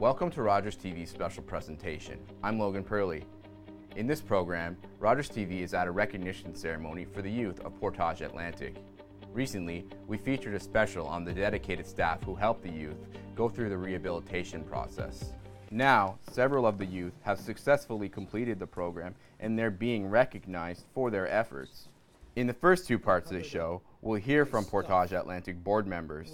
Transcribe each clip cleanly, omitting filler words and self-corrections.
Welcome to Rogerstv special presentation. I'm Logan Purley. In this program, Rogerstv is at a recognition ceremony for the youth of Portage Atlantic. Recently, we featured a special on the dedicated staff who helped the youth go through the rehabilitation process. Now, several of the youth have successfully completed the program and they're being recognized for their efforts. In the first two parts of the show, we'll hear from Portage Atlantic board members,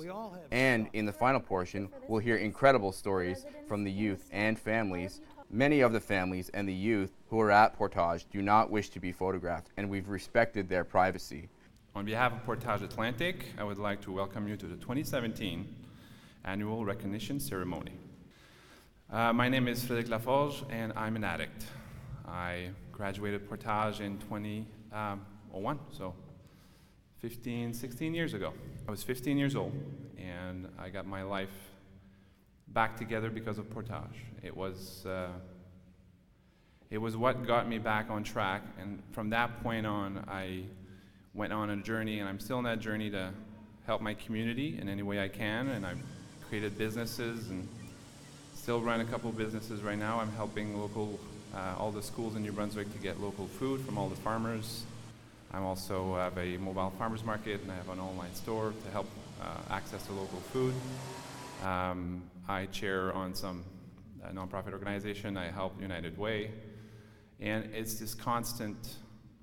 and in the final portion, we'll hear incredible stories from the youth and families. Many of the families and the youth who are at Portage do not wish to be photographed, and we've respected their privacy. On behalf of Portage Atlantic, I would like to welcome you to the 2017 Annual Recognition Ceremony. My name is Laforge, and I'm an addict. I graduated Portage in 2001, so 16 years ago. I was 15 years old, and I got my life back together because of Portage. It was what got me back on track, and from that point on, I went on a journey, and I'm still on that journey to help my community in any way I can, and I've created businesses and still run a couple businesses right now. I'm helping all the schools in New Brunswick to get local food from all the farmers. I also have a mobile farmers market, and I have an online store to help access to local food. I chair on some nonprofit organization. I help United Way. And it's this constant,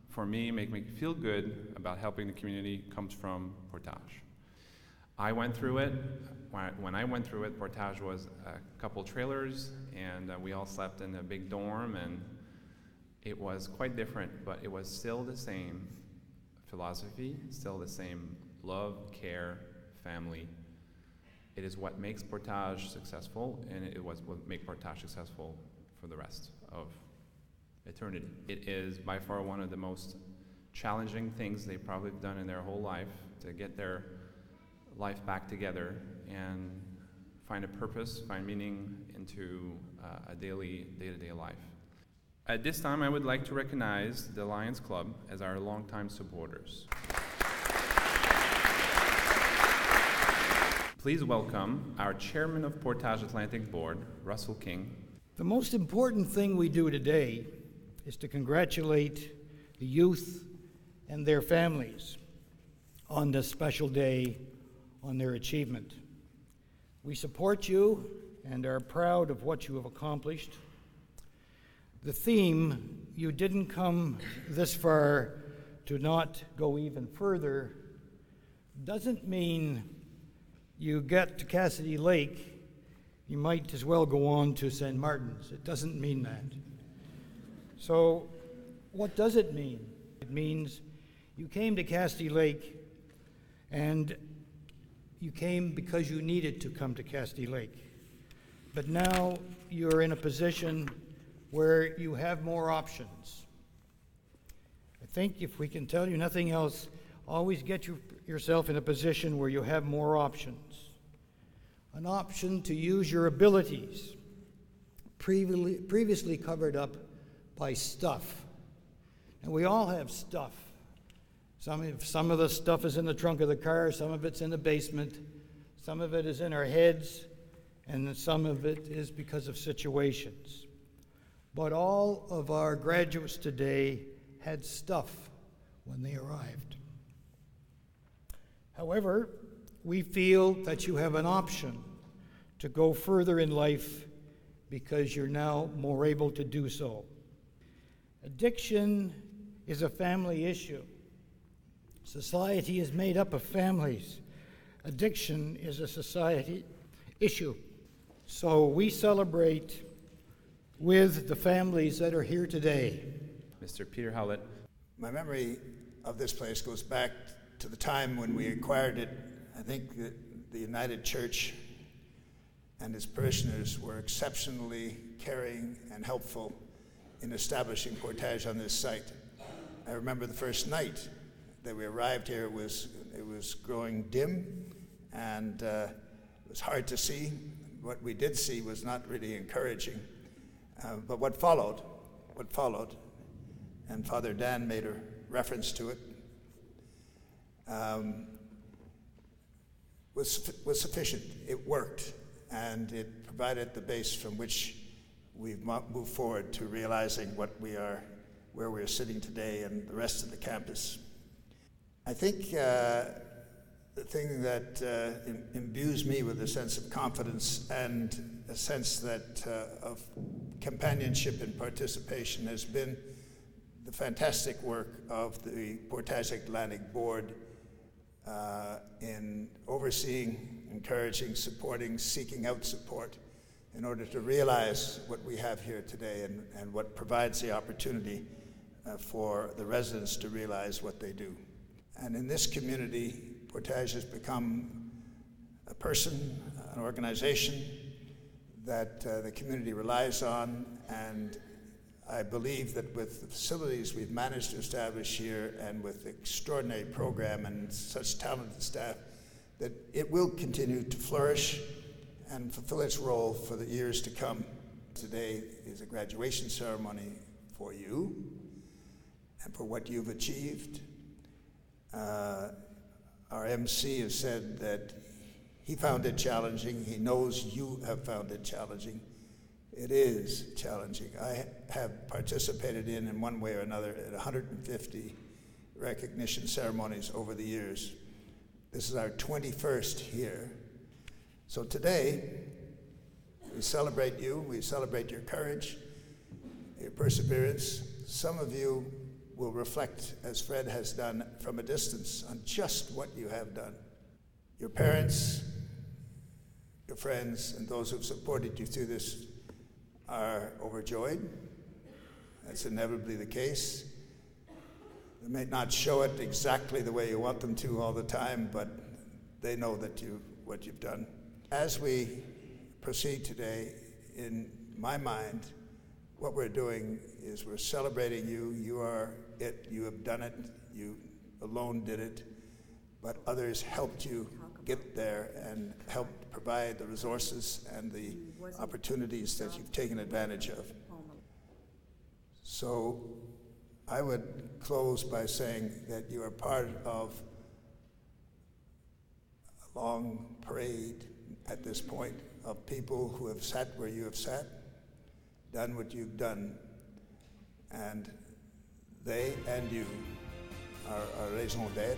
for me, make me feel good about helping the community comes from Portage. I went through it. When I went through it, Portage was a couple trailers, and we all slept in a big dorm, and it was quite different, but it was still the same philosophy, still the same love, care, family. It is what makes Portage successful, and it was what makes Portage successful for the rest of eternity. It is by far one of the most challenging things they've probably done in their whole life, to get their life back together and find a purpose, find meaning into a day-to-day life. At this time, I would like to recognize the Lions Club as our longtime supporters. Please welcome our chairman of Portage Atlantic Board, Russell King. The most important thing we do today is to congratulate the youth and their families on this special day, on their achievement. We support you and are proud of what you have accomplished. The theme, "You didn't come this far to not go even further," doesn't mean you get to Cassidy Lake, you might as well go on to St. Martin's. It doesn't mean that. So what does it mean? It means you came to Cassidy Lake, and you came because you needed to come to Cassidy Lake. But now you're in a position where you have more options. I think if we can tell you nothing else, always get yourself in a position where you have more options. An option to use your abilities, previously covered up by stuff. And we all have stuff. Some of the stuff is in the trunk of the car, some of it's in the basement, some of it is in our heads, and some of it is because of situations. But all of our graduates today had stuff when they arrived. However, we feel that you have an option to go further in life because you're now more able to do so. Addiction is a family issue. Society is made up of families. Addiction is a society issue. So we celebrate with the families that are here today. Mr. Peter Howlett. My memory of this place goes back to the time when we acquired it. I think that the United Church and its parishioners were exceptionally caring and helpful in establishing Portage on this site. I remember the first night that we arrived here, it was growing dim, and it was hard to see. What we did see was not really encouraging. But what followed, and Father Dan made a reference to it, was sufficient. It worked. and it provided the base from which we've moved forward to realizing where we're sitting today and the rest of the campus. I think the thing that imbues me with a sense of confidence and a sense of companionship and participation has been the fantastic work of the Portage Atlantic Board in overseeing, encouraging, supporting, seeking out support in order to realize what we have here today and what provides the opportunity for the residents to realize what they do. And in this community, Portage has become a person, an organization that the community relies on, and I believe that with the facilities we've managed to establish here and with the extraordinary program and such talented staff, that it will continue to flourish and fulfill its role for the years to come. Today is a graduation ceremony for you and for what you've achieved. Our MC has said that he found it challenging. He knows you have found it challenging. It is challenging. I have participated in one way or another, at 150 recognition ceremonies over the years. This is our 21st here. So today, we celebrate you, we celebrate your courage, your perseverance. Some of you will reflect, as Fred has done, from a distance on just what you have done. Your parents, your friends, and those who've supported you through this are overjoyed. That's inevitably the case. They may not show it exactly the way you want them to all the time, but they know that what you've done. As we proceed today, in my mind, what we're doing is we're celebrating you. You are it. You have done it. You alone did it. But others helped you get there and helped provide the resources and the opportunities that you've taken advantage of. So I would close by saying that you are part of a long parade at this point of people who have sat where you have sat, done what you've done, and they and you are our raison d'être,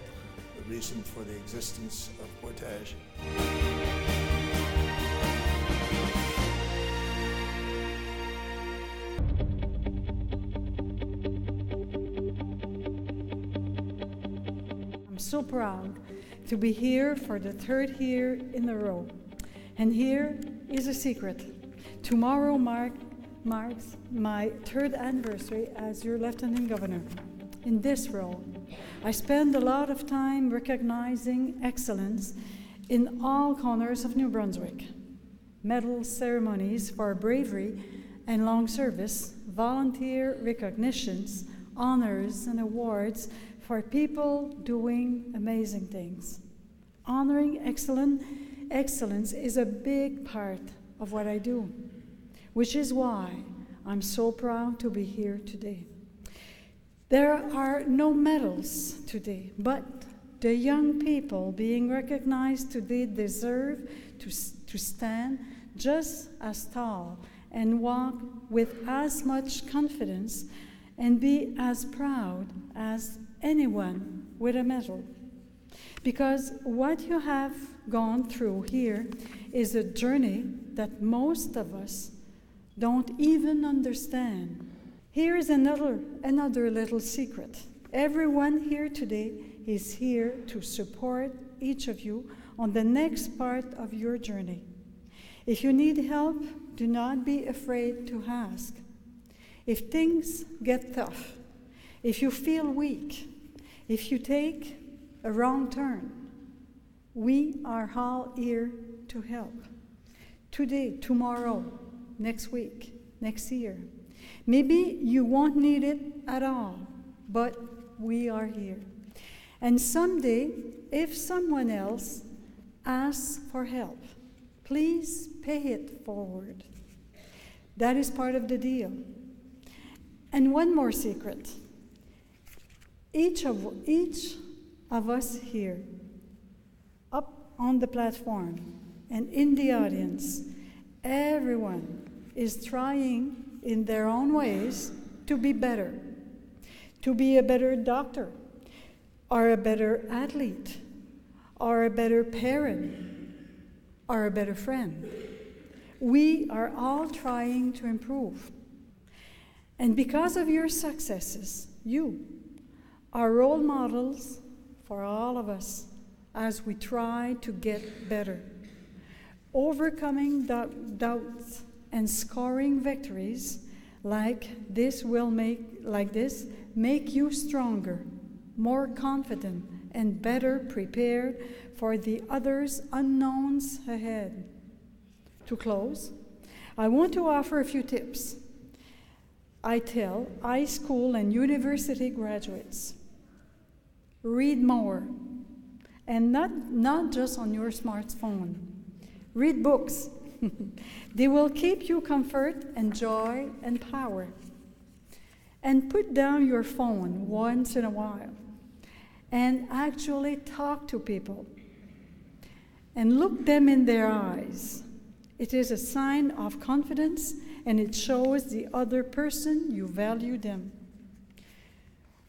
the reason for the existence of Portage. I'm so proud to be here for the third year in a row. And here is a secret. Tomorrow marks my third anniversary as your Lieutenant Governor. In this role, I spend a lot of time recognizing excellence in all corners of New Brunswick. Medal ceremonies for bravery and long service, volunteer recognitions, honors and awards for people doing amazing things. Honoring excellence is a big part of what I do, which is why I'm so proud to be here today. There are no medals today, but the young people being recognized today deserve to stand just as tall and walk with as much confidence and be as proud as anyone with a medal. Because what you have gone through here is a journey that most of us don't even understand. Here is another little secret. Everyone here today is here to support each of you on the next part of your journey. If you need help, do not be afraid to ask. If things get tough, if you feel weak, if you take a wrong turn, we are all here to help. Today, tomorrow, next week, next year. Maybe you won't need it at all, but we are here. And someday, if someone else asks for help, please pay it forward. That is part of the deal. And one more secret. Each of us here, up on the platform, and in the audience, everyone is trying in their own ways to be better, to be a better doctor, or a better athlete, or a better parent, or a better friend. We are all trying to improve. And because of your successes, you are role models for all of us as we try to get better. Overcoming doubts and scoring victories like this make you stronger, more confident, and better prepared for the others' unknowns ahead. To close, I want to offer a few tips. I tell high school and university graduates, read more, and not just on your smartphone. Read books. They will keep you comfort and joy and power. And put down your phone once in a while and actually talk to people and look them in their eyes. It is a sign of confidence, and it shows the other person you value them.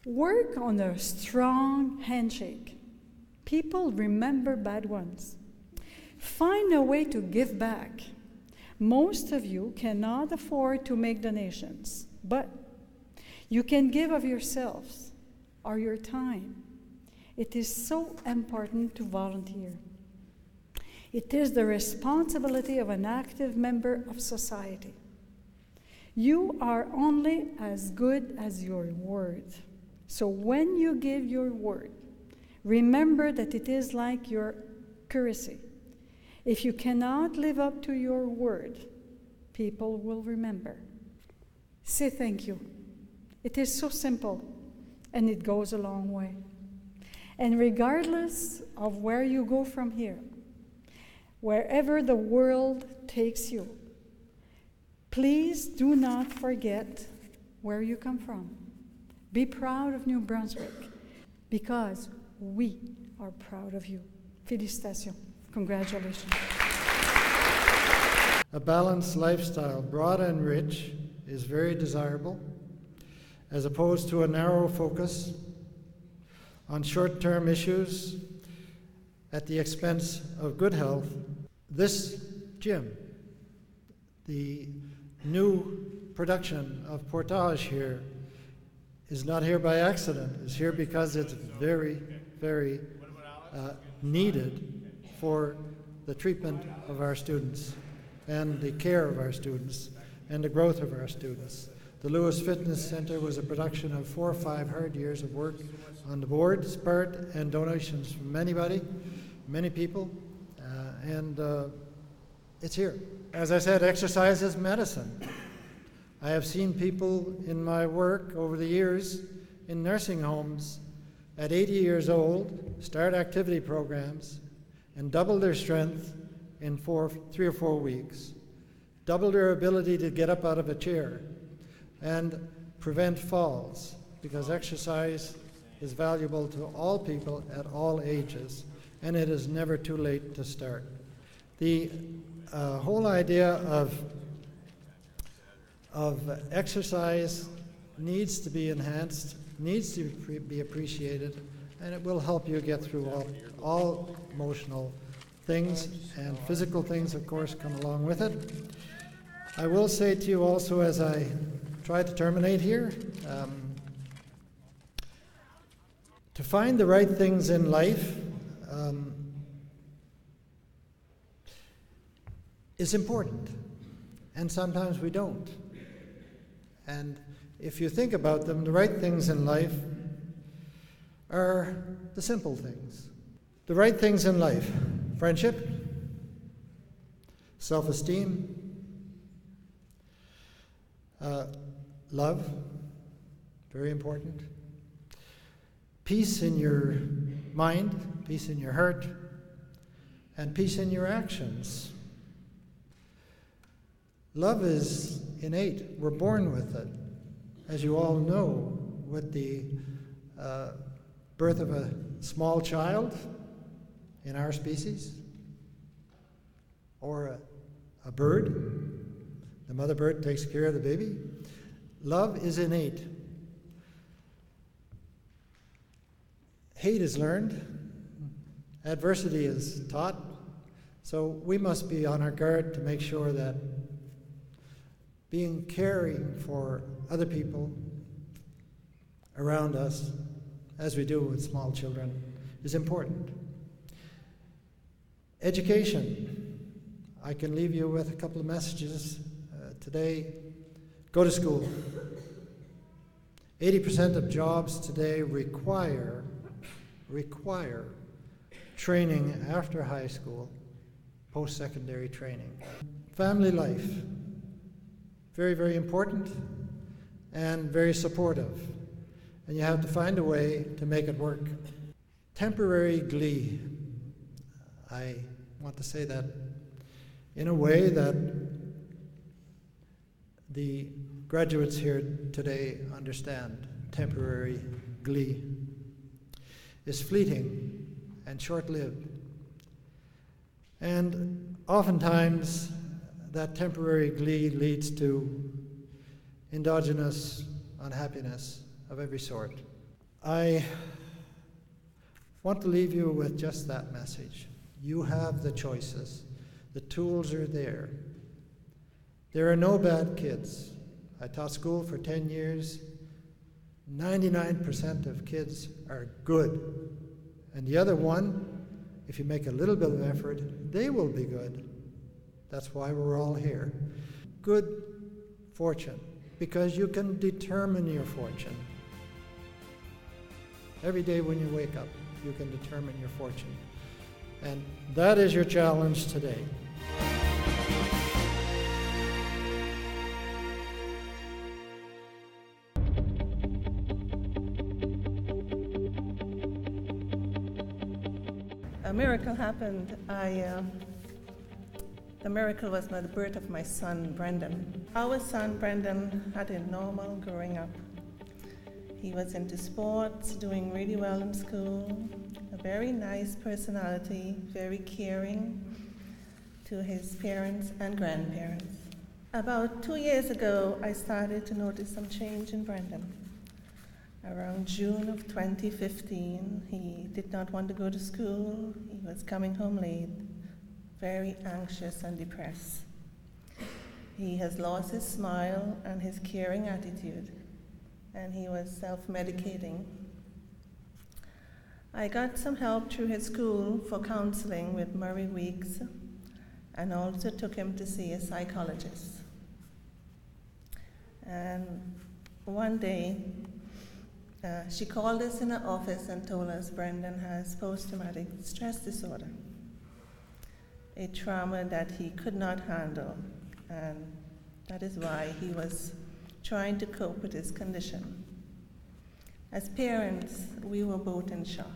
Work on a strong handshake. People remember bad ones. Find a way to give back. Most of you cannot afford to make donations, but you can give of yourselves or your time. It is so important to volunteer. It is the responsibility of an active member of society. You are only as good as your word. So when you give your word, remember that it is like your currency. If you cannot live up to your word, people will remember. Say thank you. It is so simple, and it goes a long way. And regardless of where you go from here, wherever the world takes you, please do not forget where you come from. Be proud of New Brunswick, because we are proud of you. Félicitations. Congratulations. A balanced lifestyle, broad and rich, is very desirable, as opposed to a narrow focus on short-term issues at the expense of good health. This gym, the new production of Portage here, is not here by accident. It's here because it's very, very needed for the treatment of our students and the care of our students and the growth of our students. The Lewis Fitness Center was a production of 4 or 5 hard years of work on the board's part and donations from many people, and it's here. As I said, exercise is medicine. I have seen people in my work over the years in nursing homes at 80 years old start activity programs and double their strength in 3 or 4 weeks, double their ability to get up out of a chair, and prevent falls, because exercise is valuable to all people at all ages, and it is never too late to start. The whole idea of exercise needs to be enhanced, needs to be appreciated, and it will help you get through all emotional things, and physical things, of course, come along with it. I will say to you also, as I try to terminate here, to find the right things in life is important, and sometimes we don't. And if you think about them, the right things in life are the simple things. The right things in life: friendship, self-esteem, love, very important, peace in your mind, peace in your heart, and peace in your actions. Love is innate. We're born with it. As you all know, with the birth of a small child in our species, or a bird. The mother bird takes care of the baby. Love is innate. Hate is learned. Adversity is taught. So we must be on our guard to make sure that being caring for other people around us, as we do with small children, is important. Education. I can leave you with a couple of messages today. Go to school. 80% of jobs today require training after high school, post-secondary training. Family life. Very, very important and very supportive. And you have to find a way to make it work. Temporary glee. I want to say that in a way that the graduates here today understand. Temporary glee is fleeting and short-lived. And oftentimes that temporary glee leads to endogenous unhappiness of every sort. I want to leave you with just that message. You have the choices. The tools are there. There are no bad kids. I taught school for 10 years. 99% of kids are good. And the other one, if you make a little bit of effort, they will be good. That's why we're all here. Good fortune, because you can determine your fortune. Every day when you wake up, you can determine your fortune. And that is your challenge today. A miracle happened. The miracle was the birth of my son, Brendan. Our son, Brendan, had a normal growing up. He was into sports, doing really well in school, a very nice personality, very caring to his parents and grandparents. About 2 years ago, I started to notice some change in Brendan. Around June of 2015, he did not want to go to school. He was coming home late, very anxious and depressed. He has lost his smile and his caring attitude, and he was self-medicating. I got some help through his school for counseling with Murray Weeks, and also took him to see a psychologist. And one day, she called us in her office and told us Brendan has post-traumatic stress disorder, a trauma that he could not handle, and that is why he was trying to cope with his condition. As parents, we were both in shock.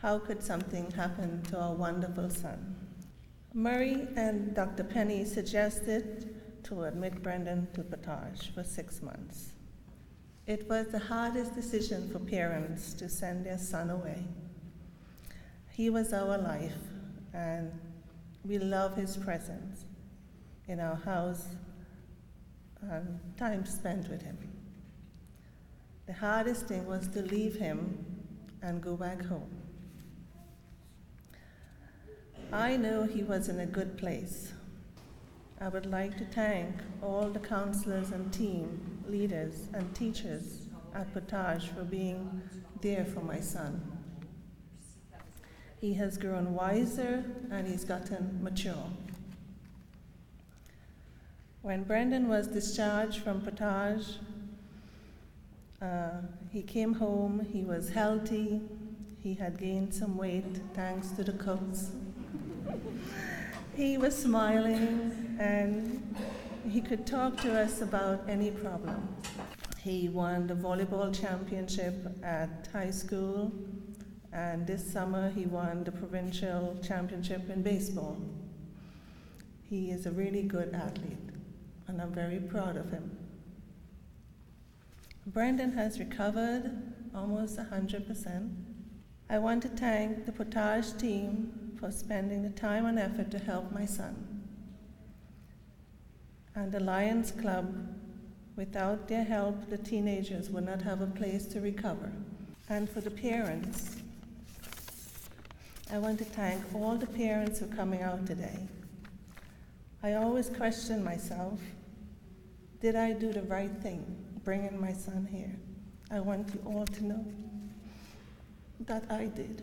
How could something happen to our wonderful son? Murray and Dr. Penny suggested to admit Brendan to Portage for 6 months. It was the hardest decision for parents to send their son away. He was our life, and we love his presence in our house and time spent with him. The hardest thing was to leave him and go back home. I know he was in a good place. I would like to thank all the counselors and team leaders and teachers at Portage for being there for my son. He has grown wiser and he's gotten mature. When Brendan was discharged from Portage, he came home, he was healthy, he had gained some weight thanks to the cooks. He was smiling and he could talk to us about any problem. He won the volleyball championship at high school, and this summer he won the provincial championship in baseball. He is a really good athlete, and I'm very proud of him. Brendan has recovered almost 100%. I want to thank the Portage team for spending the time and effort to help my son. And the Lions Club, without their help, the teenagers would not have a place to recover. And for the parents, I want to thank all the parents who are coming out today. I always question myself, did I do the right thing bringing my son here? I want you all to know that I did.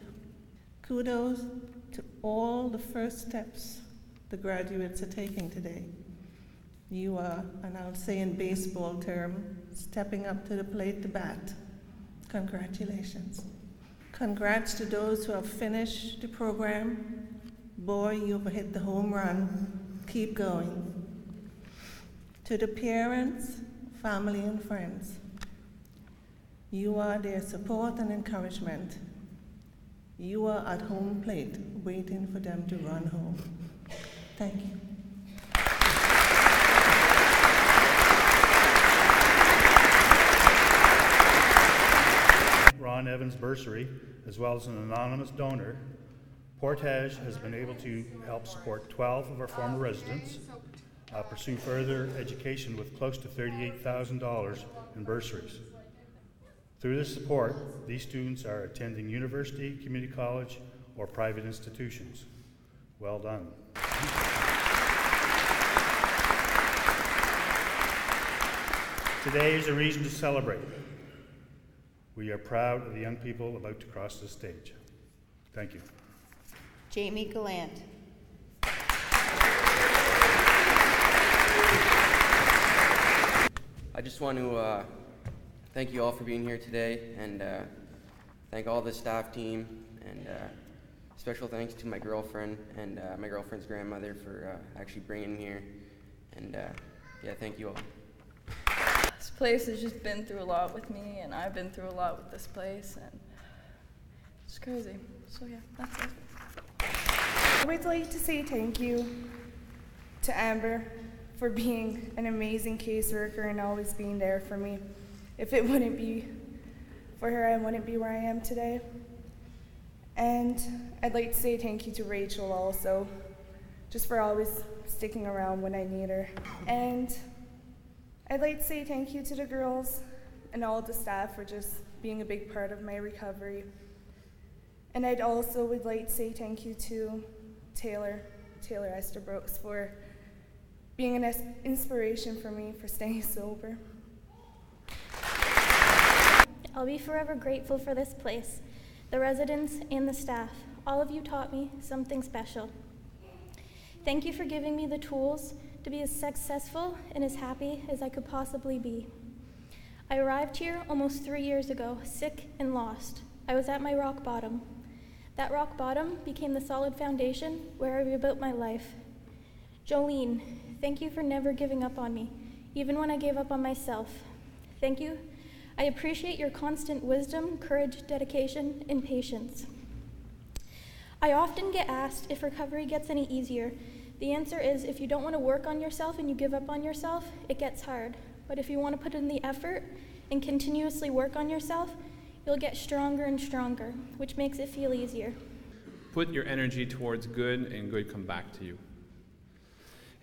Kudos to all the first steps the graduates are taking today. You are, and I'll say in baseball term, stepping up to the plate to bat. Congratulations. Congrats to those who have finished the program. Boy, you've hit the home run. Keep going. To the parents, family, and friends, you are their support and encouragement. You are at home plate, waiting for them to run home. Thank you. Ron Evans Bursary, as well as an anonymous donor, Portage has been able to help support 12 of our former residents pursue further education with close to $38,000 in bursaries. Through this support, these students are attending university, community college, or private institutions. Well done. Today is a reason to celebrate. We are proud of the young people about to cross the stage. Thank you. Jamie Gallant. I just want to thank you all for being here today, and thank all the staff team, and special thanks to my girlfriend and my girlfriend's grandmother for actually bringing me here, and yeah, thank you all. This place has just been through a lot with me, and I've been through a lot with this place, and it's crazy. So yeah, that's it. I would like to say thank you to Amber for being an amazing caseworker and always being there for me. If it wouldn't be for her, I wouldn't be where I am today. And I'd like to say thank you to Rachel also, just for always sticking around when I need her. And I'd like to say thank you to the girls and all of the staff for just being a big part of my recovery. And I'd also would like to say thank you to Taylor Esterbrookes, for being an inspiration for me for staying sober. I'll be forever grateful for this place, the residents and the staff. All of you taught me something special. Thank you for giving me the tools to be as successful and as happy as I could possibly be. I arrived here almost 3 years ago, sick and lost. I was at my rock bottom. That rock bottom became the solid foundation where I rebuilt my life. Jolene, thank you for never giving up on me, even when I gave up on myself. Thank you. I appreciate your constant wisdom, courage, dedication, and patience. I often get asked if recovery gets any easier. The answer is, if you don't want to work on yourself and you give up on yourself, it gets hard. But if you want to put in the effort and continuously work on yourself, you'll get stronger and stronger, which makes it feel easier. Put your energy towards good, and good come back to you.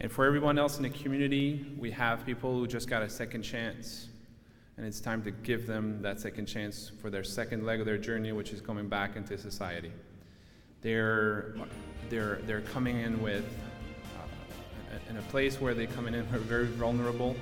And for everyone else in the community, we have people who just got a second chance. And it's time to give them that second chance for their second leg of their journey, which is coming back into society. They're coming in with, in a place where they come in very vulnerable.